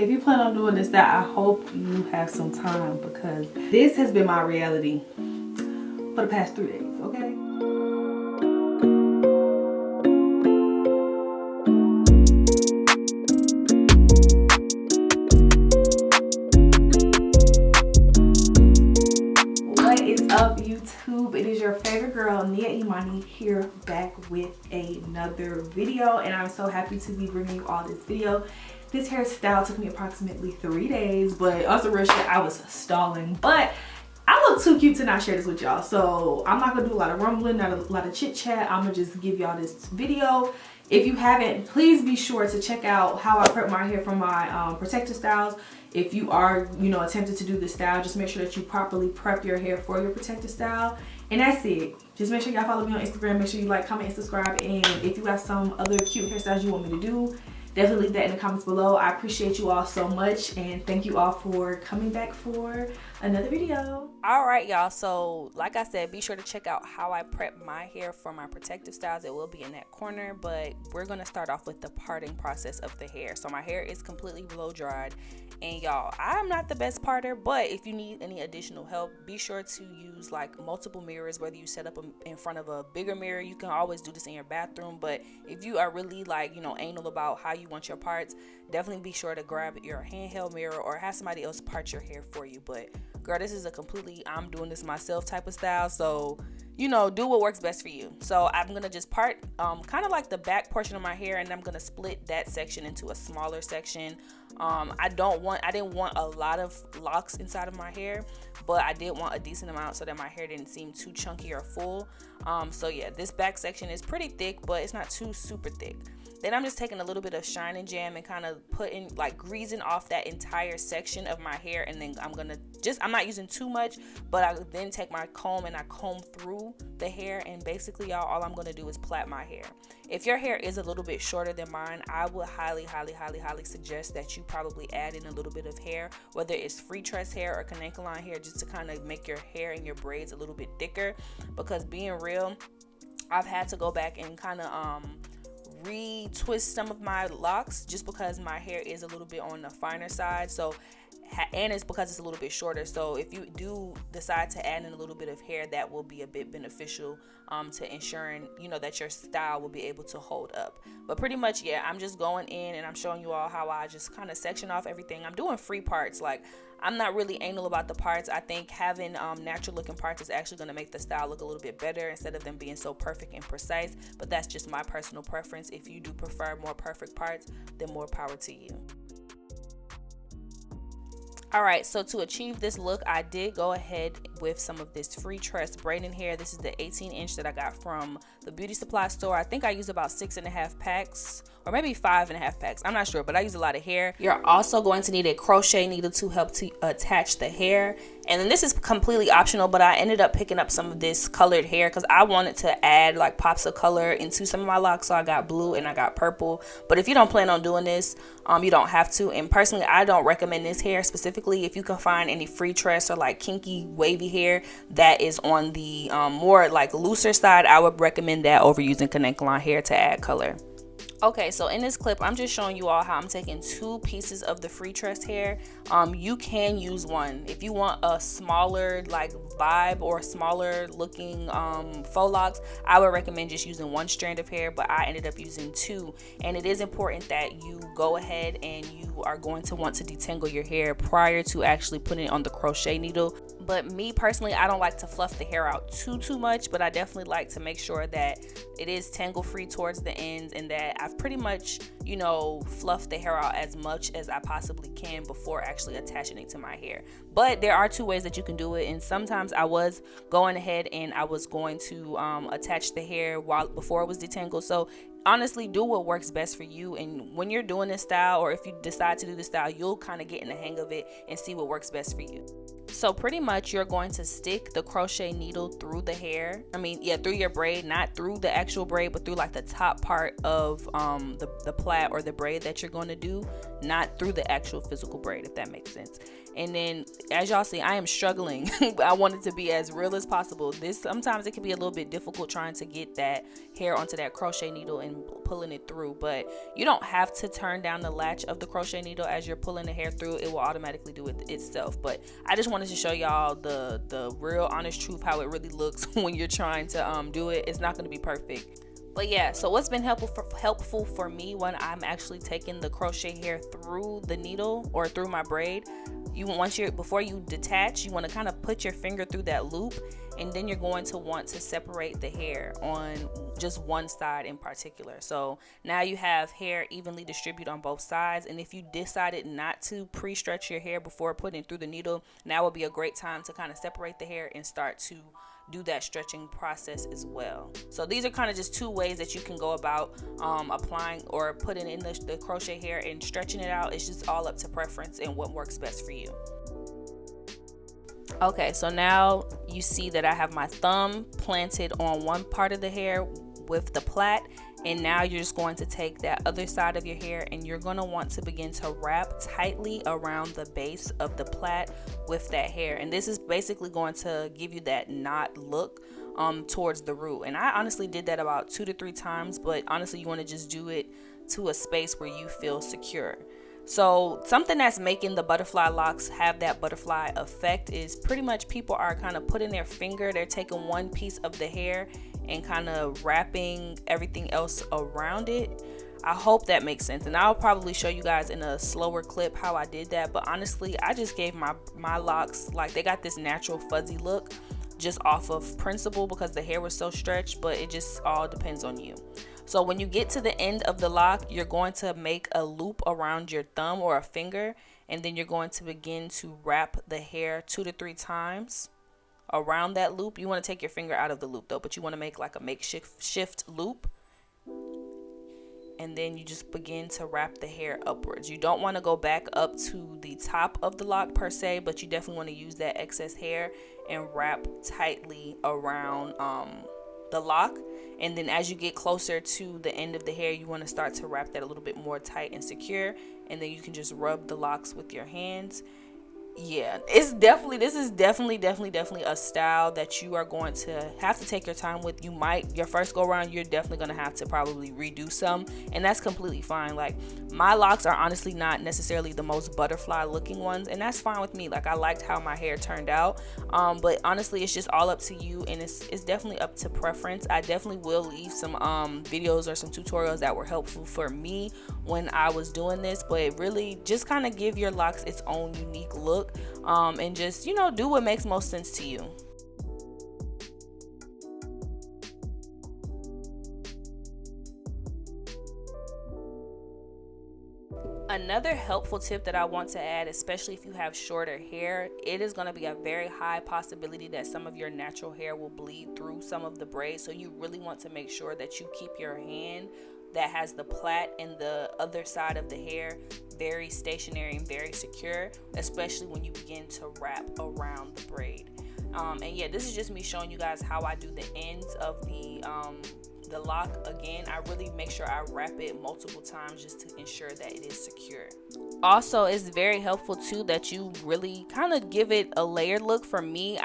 if you plan on doing this style, I hope you have some time, because this has been my reality for the past 3 days, okay? What is up, YouTube? It is your favorite girl, Nia Imani, here back with another video, and I'm so happy to be bringing you all this video. This hairstyle took me approximately 3 days, but also real shit, I was stalling. But I look too cute to not share this with y'all, so I'm not gonna do a lot of rumbling, not a lot of chit chat. I'm gonna just give y'all this video. If you haven't, please be sure to check out how I prep my hair for my protective styles. If you are, attempting to do this style, just make sure that you properly prep your hair for your protective style. And that's it. Just make sure y'all follow me on Instagram. Make sure you like, comment, and subscribe. And if you got some other cute hairstyles you want me to do, definitely leave that in the comments below. I appreciate you all so much, and thank you all for coming back for another video. All right, y'all, so like I said, be sure to check out how I prep my hair for my protective styles. It will be in that corner, but we're gonna start off with the parting process of the hair. So my hair is completely blow dried, and y'all, I'm not the best parter, but if you need any additional help, be sure to use like multiple mirrors. Whether you set up in front of a bigger mirror, you can always do this in your bathroom, but if you are really like anal about how you want your parts, definitely be sure to grab your handheld mirror or have somebody else part your hair for you. But girl, this is a completely I'm doing this myself type of style, so do what works best for you. So I'm gonna just part kind of like the back portion of my hair, and I'm gonna split that section into a smaller section. I didn't want a lot of locks inside of my hair, but I did want a decent amount so that my hair didn't seem too chunky or full. So yeah, this back section is pretty thick, but it's not too super thick. Then I'm just taking a little bit of Shine and Jam and kind of greasing off that entire section of my hair. And then I'm not using too much, but I then take my comb and I comb through the hair. And basically, y'all, all I'm going to do is plait my hair. If your hair is a little bit shorter than mine, I would highly suggest that you probably add in a little bit of hair, whether it's free tress hair or canonical line hair, just to kind of make your hair and your braids a little bit thicker. Because being real, I've had to go back and kind of retwist some of my locks just because my hair is a little bit on the finer side, and it's because it's a little bit shorter. So if you do decide to add in a little bit of hair, that will be a bit beneficial to ensuring that your style will be able to hold up. But pretty much, yeah, I'm just going in and I'm showing you all how I just kind of section off everything. I'm doing free parts. Like, I'm not really anal about the parts. I think having natural looking parts is actually going to make the style look a little bit better instead of them being so perfect and precise. But that's just my personal preference. If you do prefer more perfect parts, then more power to you. All right, so to achieve this look, I did go ahead with some of this free tress braiding hair. This is the 18-inch that I got from the beauty supply store. I think I used about 6.5 packs, or maybe 5.5 packs. I'm not sure, but I use a lot of hair. You're also going to need a crochet needle to help to attach the hair. And then this is completely optional, but I ended up picking up some of this colored hair because I wanted to add like pops of color into some of my locks. So I got blue and I got purple. But if you don't plan on doing this, you don't have to. And personally, I don't recommend this hair specifically. If you can find any free tress or like kinky wavy hair that is on the more like looser side, I would recommend that over using canonical line hair to add color. Okay, so in this clip, I'm just showing you all how I'm taking 2 pieces of the free tress hair. You can use one. If you want a smaller like vibe or smaller looking faux locks, I would recommend just using 1 strand of hair, but I ended up using 2. And it is important that you go ahead and you are going to want to detangle your hair prior to actually putting it on the crochet needle. But me personally, I don't like to fluff the hair out too much, but I definitely like to make sure that it is tangle free towards the ends and that I've pretty much, fluffed the hair out as much as I possibly can before actually attaching it to my hair. But there are 2 ways that you can do it, and sometimes I was going ahead and I was going to attach the hair before it was detangled. So honestly, do what works best for you, and when you're doing this style, or if you decide to do this style, you'll kind of get in the hang of it and see what works best for you. So pretty much you're going to stick the crochet needle through the hair. Through your braid, not through the actual braid, but through like the top part of the plait or the braid that you're going to do. not through the actual physical braid, if that makes sense. And then as y'all see, I am struggling. I want it to be as real as possible. This sometimes it can be a little bit difficult trying to get that hair onto that crochet needle and pulling it through, but you don't have to turn down the latch of the crochet needle as you're pulling the hair through. It will automatically do it itself. But I just wanted to show y'all the real honest truth, how it really looks when you're trying to do it. It's not going to be perfect. But yeah, so what's been helpful for me when I'm actually taking the crochet hair through the needle or through my braid, before you detach, you want to kind of put your finger through that loop, and then you're going to want to separate the hair on just one side in particular. So now you have hair evenly distributed on both sides, and if you decided not to pre-stretch your hair before putting it through the needle, now would be a great time to kind of separate the hair and start to do that stretching process as well. So these are kind of just two ways that you can go about applying or putting in the crochet hair and stretching it out. It's just all up to preference and what works best for you. Okay, so now you see that I have my thumb planted on one part of the hair with the plait, and now you're just going to take that other side of your hair and you're going to want to begin to wrap tightly around the base of the plait with that hair. And this is basically going to give you that knot look towards the root. And I honestly did that about 2 to 3 times, but honestly you want to just do it to a space where you feel secure. So something that's making the butterfly locks have that butterfly effect is pretty much people are kind of putting their finger, they're taking one piece of the hair and kind of wrapping everything else around it. I hope that makes sense, and I'll probably show you guys in a slower clip how I did that. But honestly, I just gave my locks, like, they got this natural fuzzy look just off of principle because the hair was so stretched, but it just all depends on you. So when you get to the end of the lock, you're going to make a loop around your thumb or a finger, and then you're going to begin to wrap the hair 2 to 3 times around that loop. You want to take your finger out of the loop though, but you want to make like a makeshift loop, and then you just begin to wrap the hair upwards. You don't want to go back up to the top of the lock per se, but you definitely want to use that excess hair and wrap tightly around the lock. And then as you get closer to the end of the hair, you want to start to wrap that a little bit more tight and secure, and then you can just rub the locks with your hands. Yeah, this is definitely a style that you are going to have to take your time with. Your first go around, you're definitely going to have to probably redo some, and that's completely fine. Like, my locks are honestly not necessarily the most butterfly looking ones, and that's fine with me. Like, I liked how my hair turned out, but honestly it's just all up to you, and it's definitely up to preference. I definitely will leave some videos or some tutorials that were helpful for me when I was doing this, but really just kind of give your locks its own unique look, and just, do what makes most sense to you. Another helpful tip that I want to add, especially if you have shorter hair, it is going to be a very high possibility that some of your natural hair will bleed through some of the braids. So you really want to make sure that you keep your hand that has the plait and the other side of the hair very stationary and very secure, especially when you begin to wrap around the braid. And yeah, this is just me showing you guys how I do the ends of the lock. Again, I really make sure I wrap it multiple times just to ensure that it is secure. Also, it's very helpful too that you really kind of give it a layered look. For me,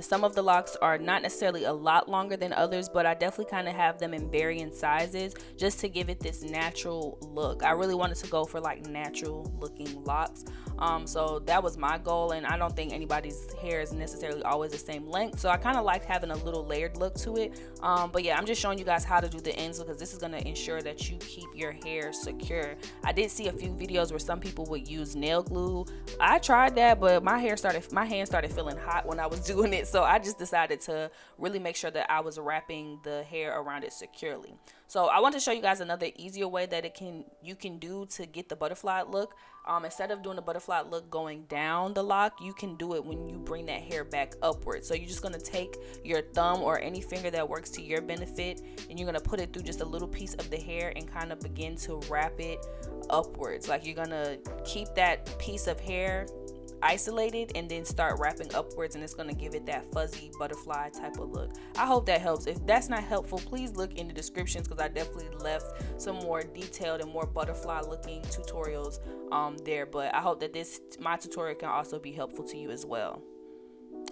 some of the locks are not necessarily a lot longer than others, but I definitely kind of have them in varying sizes just to give it this natural look. I really wanted to go for like natural looking locks. So that was my goal, and I don't think anybody's hair is necessarily always the same length, so I kind of liked having a little layered look to it. But yeah, I'm just showing you guys how to do the ends because this is going to ensure that you keep your hair secure. I did see a few videos where some people would use nail glue. I tried that, but my hand started feeling hot when I was doing it, so I just decided to really make sure that I was wrapping the hair around it securely. So I want to show you guys another easier way that you can do to get the butterfly look. Instead of doing the butterfly look going down the lock, you can do it when you bring that hair back upward. So you're just going to take your thumb or any finger that works to your benefit, and you're going to put it through just a little piece of the hair and kind of begin to wrap it upwards. Like, you're going to keep that piece of hair isolated and then start wrapping upwards, and it's going to give it that fuzzy butterfly type of look. I hope that helps. If that's not helpful, please look in the descriptions, because I definitely left some more detailed and more butterfly looking tutorials there. But I hope that my tutorial can also be helpful to you as well.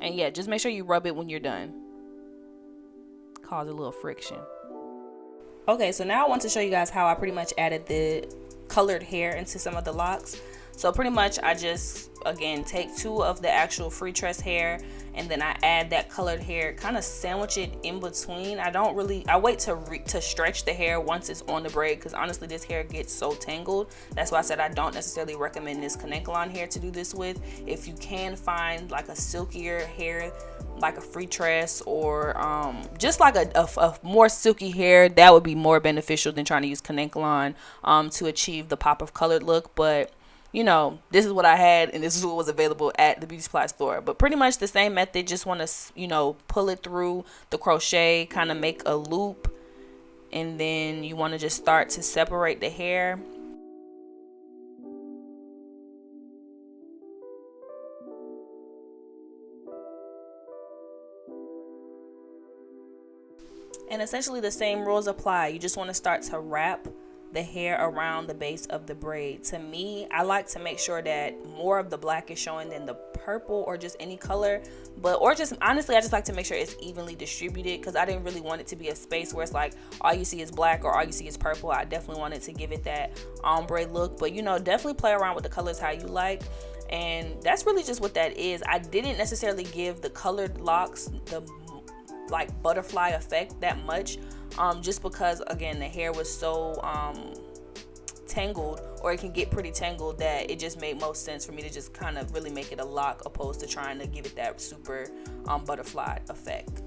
And yeah, just make sure you rub it when you're done. Cause a little friction. Okay, so now I want to show you guys how I pretty much added the colored hair into some of the locks. So pretty much I just, again, take 2 of the actual free tress hair, and then I add that colored hair, kind of sandwich it in between. I wait to stretch the hair once it's on the braid, because honestly this hair gets so tangled. That's why I said I don't necessarily recommend this Kanekalon hair to do this with. If you can find like a silkier hair, like a free tress, or just like a more silky hair, that would be more beneficial than trying to use Kanekalon to achieve the pop of colored look. But you know, this is what I had, and this is what was available at the beauty supply store. But pretty much the same method. Just want to, you know, pull it through the crochet, kind of make a loop, and then you want to just start to separate the hair. And essentially the same rules apply. You just want to start to wrap the hair around the base of the braid. To me, I like to make sure that more of the black is showing than the purple or just any color, or just honestly, I just like to make sure it's evenly distributed, because I didn't really want it to be a space where it's like all you see is black or all you see is purple. I definitely wanted to give it that ombre look. But you know, definitely play around with the colors how you like, and that's really just what that is. I didn't necessarily give the colored locks the like butterfly effect that much, just because again the hair was so tangled, or it can get pretty tangled, that it just made most sense for me to just kind of really make it a lock, opposed to trying to give it that super butterfly effect.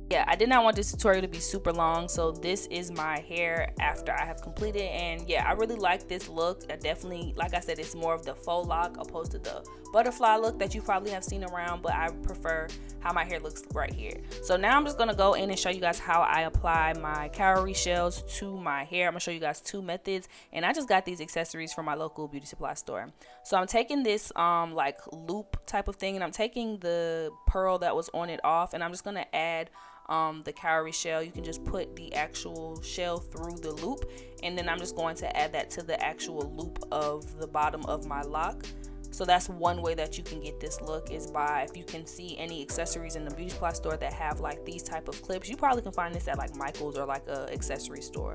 Yeah, I did not want this tutorial to be super long, so this is my hair after I have completed. And yeah, I really like this look. I definitely, like I said, it's more of the faux lock opposed to the butterfly look that you probably have seen around, but I prefer how my hair looks right here. So now I'm just gonna go in and show you guys how I apply my cowrie shells to my hair. I'm gonna show you guys 2 methods, and I just got these accessories from my local beauty supply store. So I'm taking this like loop type of thing, and I'm taking the pearl that was on it off, and I'm just gonna add the cowrie shell. You can just put the actual shell through the loop, and then I'm just going to add that to the actual loop of the bottom of my lock. So that's one way that you can get this look, is by, if you can see any accessories in the beauty supply store that have like these type of clips, you probably can find this at like Michael's or like a accessory store.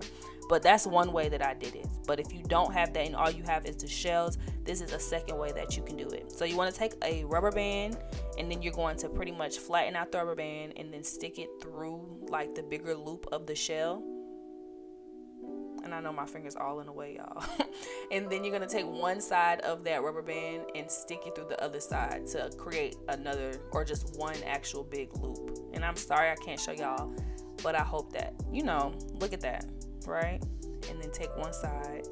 But that's one way that I did it. But if you don't have that and all you have is the shells, this is a second way that you can do it. So you want to take a rubber band, and then you're going to pretty much flatten out the rubber band and then stick it through like the bigger loop of the shell. And I know my fingers all in the way, y'all. And then you're going to take one side of that rubber band and stick it through the other side to create another, or just one actual big loop. And I'm sorry I can't show y'all, but I hope that, you know, look at that, right? And then take one side.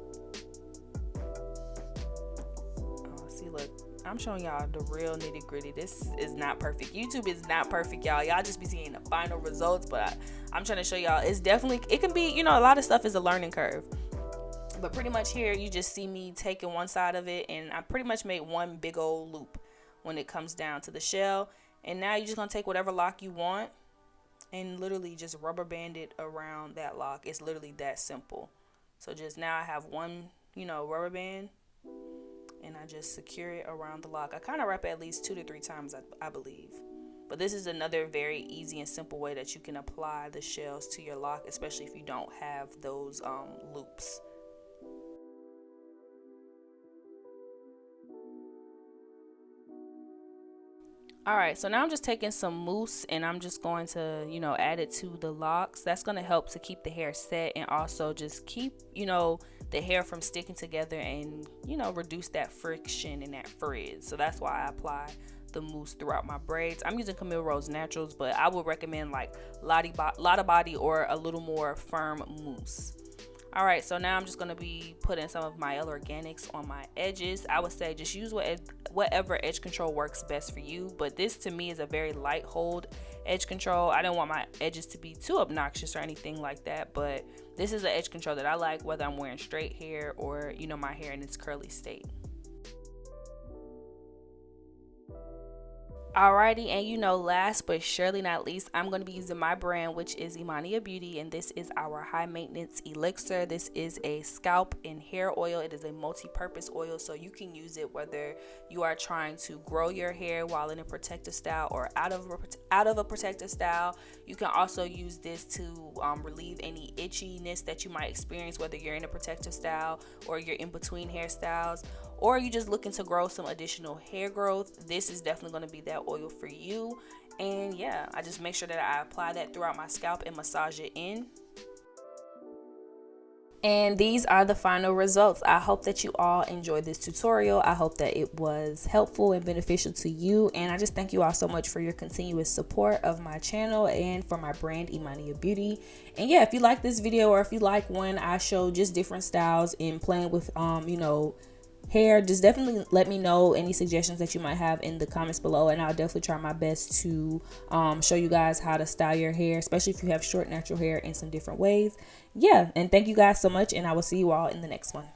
Oh, see, look, I'm showing y'all the real nitty gritty. This is not perfect. YouTube is not perfect, y'all. Y'all just be seeing the final results, but I'm trying to show y'all it's definitely, it can be, you know, a lot of stuff is a learning curve. But pretty much here you just see me taking one side of it, and I pretty much made one big old loop when it comes down to the shell. And now you're just gonna take whatever lock you want and literally just rubber band it around that lock. It's literally that simple. So just now I have one, you know, rubber band, and I just secure it around the lock. I kind of wrap it at least 2 to 3 times, I believe. But this is another very easy and simple way that you can apply the shells to your lock, especially if you don't have those loops. Alright, so now I'm just taking some mousse and I'm just going to, add it to the locks. That's going to help to keep the hair set and also just keep, the hair from sticking together and, reduce that friction and that frizz. So that's why I apply the mousse throughout my braids. I'm using Camille Rose Naturals, but I would recommend like Lotta Body or a little more firm mousse. Alright, so now I'm just going to be putting some of my Yall Organics on my edges. I would say just use whatever edge control works best for you, but this to me is a very light hold edge control. I don't want my edges to be too obnoxious or anything like that, but this is an edge control that I like whether I'm wearing straight hair or, my hair in its curly state. Alrighty, and last but surely not least, I'm going to be using my brand, which is Imani Beauty, and this is our high maintenance elixir. This is a scalp and hair oil. It is a multi-purpose oil, so you can use it whether you are trying to grow your hair while in a protective style or out of a protective style. You can also use this to relieve any itchiness that you might experience, whether you're in a protective style or you're in between hairstyles, or you just looking to grow some additional hair growth. This is definitely going to be that oil for you. And yeah, I just make sure that I apply that throughout my scalp and massage it in. And these are the final results. I hope that you all enjoyed this tutorial. I hope that it was helpful and beneficial to you. And I just thank you all so much for your continuous support of my channel and for my brand Imani Beauty. And yeah, if you like this video or if you like when I show just different styles in playing with hair, just definitely let me know any suggestions that you might have in the comments below, and I'll definitely try my best to show you guys how to style your hair, especially if you have short natural hair, in some different ways. Yeah, and thank you guys so much, and I will see you all in the next one.